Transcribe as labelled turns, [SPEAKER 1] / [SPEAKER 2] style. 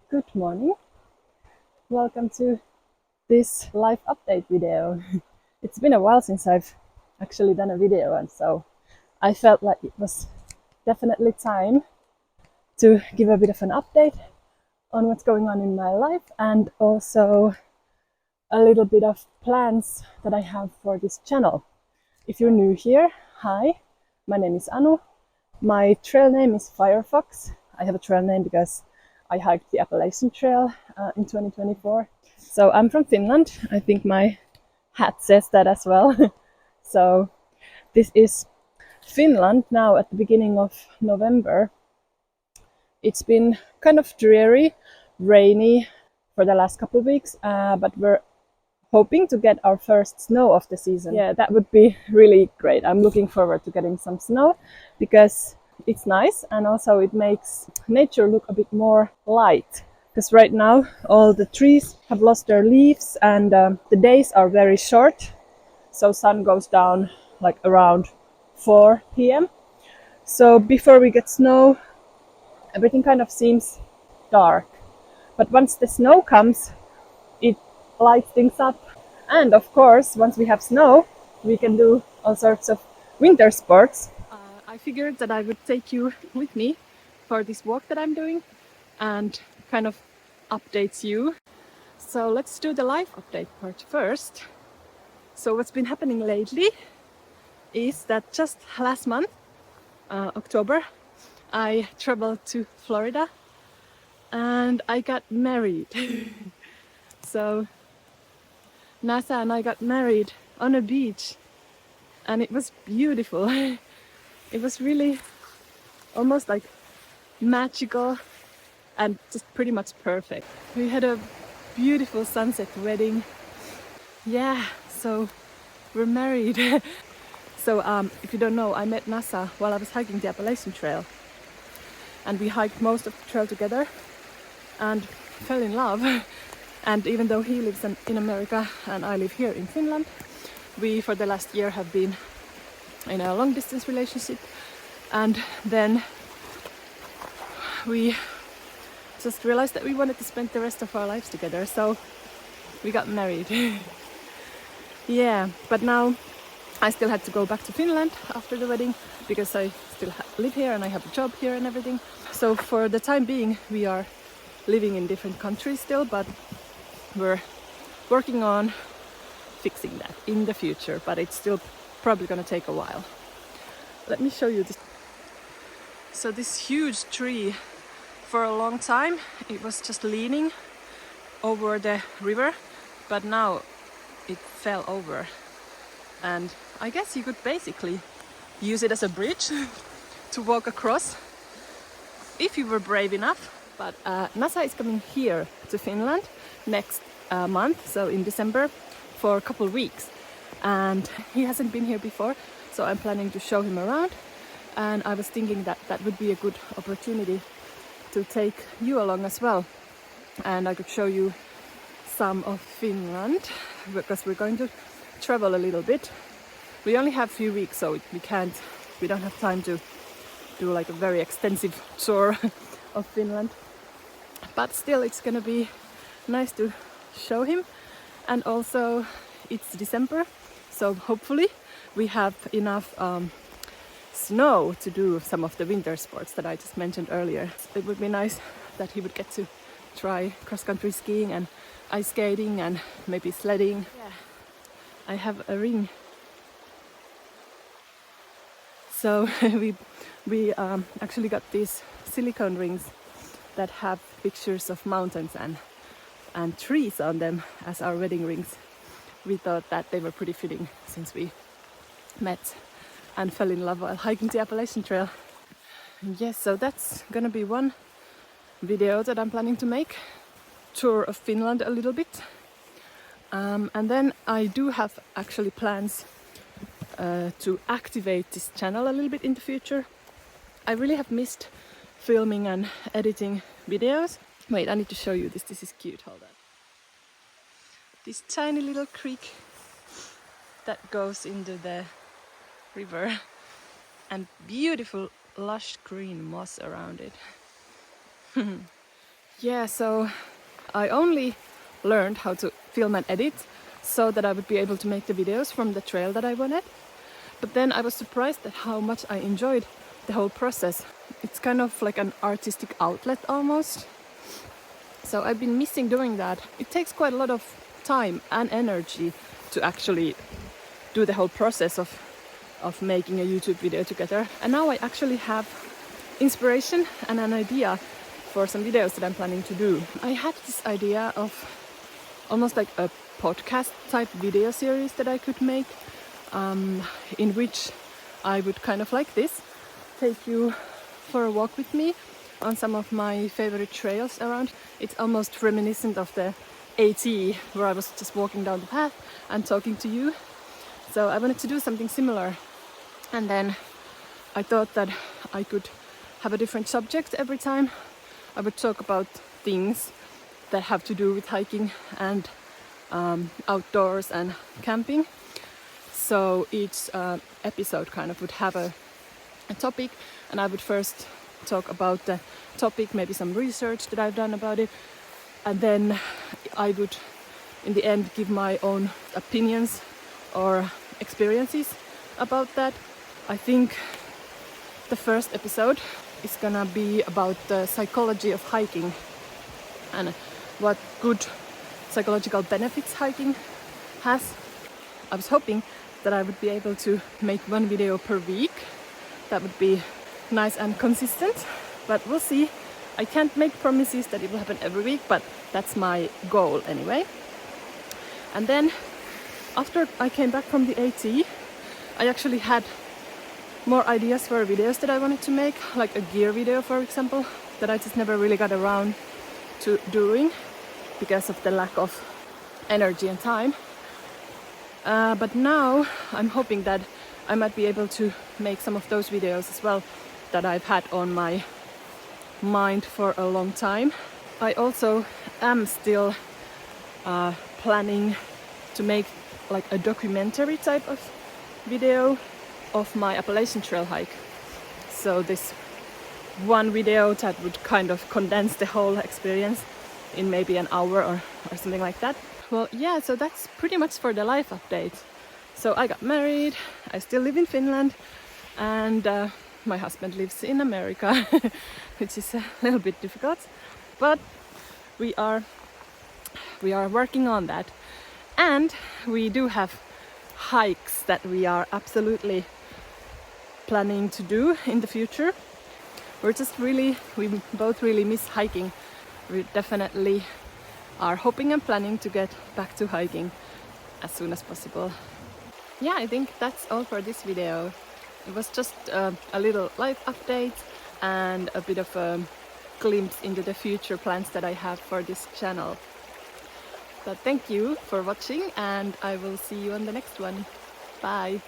[SPEAKER 1] Good morning. Welcome to this live update video. It's been a while since I've actually done a video, and so I felt like it was definitely time to give a bit of an update on what's going on in my life and also a little bit of plans that I have for this channel. If you're new here, hi, my name is Anu. My trail name is Firefox. I have a trail name because I hiked the Appalachian Trail in 2024. So I'm from Finland. I think my hat says that as well. So this is Finland now at the beginning of November. It's been kind of dreary, rainy for the last couple of weeks, but we're hoping to get our first snow of the season. Yeah, that would be really great. I'm looking forward to getting some snow because it's nice and also it makes nature look a bit more light. Because right now all the trees have lost their leaves and the days are very short. So sun goes down like around 4 p.m. So before we get snow, everything kind of seems dark. But once the snow comes, it lights things up. And of course, once we have snow, we can do all sorts of winter sports. I figured that I would take you with me for this walk that I'm doing and kind of updates you. So let's do the live update part first. So what's been happening lately is that just last month, October, I traveled to Florida and I got married. So NASA and I got married on a beach and it was beautiful. It was really almost like magical and just pretty much perfect. We had a beautiful sunset wedding. Yeah, so we're married. So if you don't know, I met NASA while I was hiking the Appalachian Trail and we hiked most of the trail together and fell in love. And even though he lives in America and I live here in Finland, we for the last year have been in a long distance relationship, and then we just realized that we wanted to spend the rest of our lives together, so we got married. Yeah, but now I still had to go back to Finland after the wedding because I still live here and I have a job here and everything. So for the time being we are living in different countries still, but we're working on fixing that in the future, but it's still probably gonna take a while. Let me show you this. So this huge tree, for a long time it was just leaning over the river, but now it fell over, and I guess you could basically use it as a bridge to walk across if you were brave enough. But NASA is coming here to Finland next month, so in December, for a couple of weeks, and he hasn't been here before, so I'm planning to show him around, and I was thinking that that would be a good opportunity to take you along as well, and I could show you some of Finland because we're going to travel a little bit. We only have a few weeks, so we don't have time to do like a very extensive tour of Finland, but still it's gonna be nice to show him. And also it's December, so hopefully we have enough snow to do some of the winter sports that I just mentioned earlier. It would be nice that he would get to try cross-country skiing and ice skating and maybe sledding. Yeah. I have a ring. So we actually got these silicone rings that have pictures of mountains and trees on them as our wedding rings. We thought that they were pretty fitting since we met and fell in love while hiking the Appalachian Trail. Yes, so that's gonna be one video that I'm planning to make. Tour of Finland a little bit. And then I do have actually plans to activate this channel a little bit in the future. I really have missed filming and editing videos. Wait, I need to show you this. This is cute. Hold on. This tiny little creek that goes into the river and beautiful lush green moss around it. Yeah, so I only learned how to film and edit so that I would be able to make the videos from the trail that I wanted. But then I was surprised at how much I enjoyed the whole process. It's kind of like an artistic outlet almost. So I've been missing doing that. It takes quite a lot of time and energy to actually do the whole process of making a YouTube video together. And now I actually have inspiration and an idea for some videos that I'm planning to do. I had this idea of almost like a podcast type video series that I could make, in which I would kind of like this, take you for a walk with me on some of my favorite trails around. It's almost reminiscent of the AT, where I was just walking down the path and talking to you. So I wanted to do something similar, and then I thought that I could have a different subject every time. I would talk about things that have to do with hiking and outdoors and camping. So each episode kind of would have a topic, and I would first talk about the topic, maybe some research that I've done about it, and then I would in the end give my own opinions or experiences about that. I think the first episode is gonna be about the psychology of hiking and what good psychological benefits hiking has. I was hoping that I would be able to make one video per week. That would be nice and consistent, but we'll see. I can't make promises that it will happen every week, but that's my goal anyway. And then after I came back from the AT, I actually had more ideas for videos that I wanted to make, like a gear video, for example, that I just never really got around to doing because of the lack of energy and time. But now I'm hoping that I might be able to make some of those videos as well that I've had on my mind for a long time. I also am still planning to make like a documentary type of video of my Appalachian Trail hike. So this one video that would kind of condense the whole experience in maybe an hour or something like that. Well, yeah, so that's pretty much for the life update. So I got married, I still live in Finland, and my husband lives in America, which is a little bit difficult, but we are working on that. And we do have hikes that we are absolutely planning to do in the future. We both really miss hiking. We definitely are hoping and planning to get back to hiking as soon as possible. Yeah, I think that's all for this video. It was just a little life update and a bit of a glimpse into the future plans that I have for this channel. But thank you for watching, and I will see you on the next one. Bye!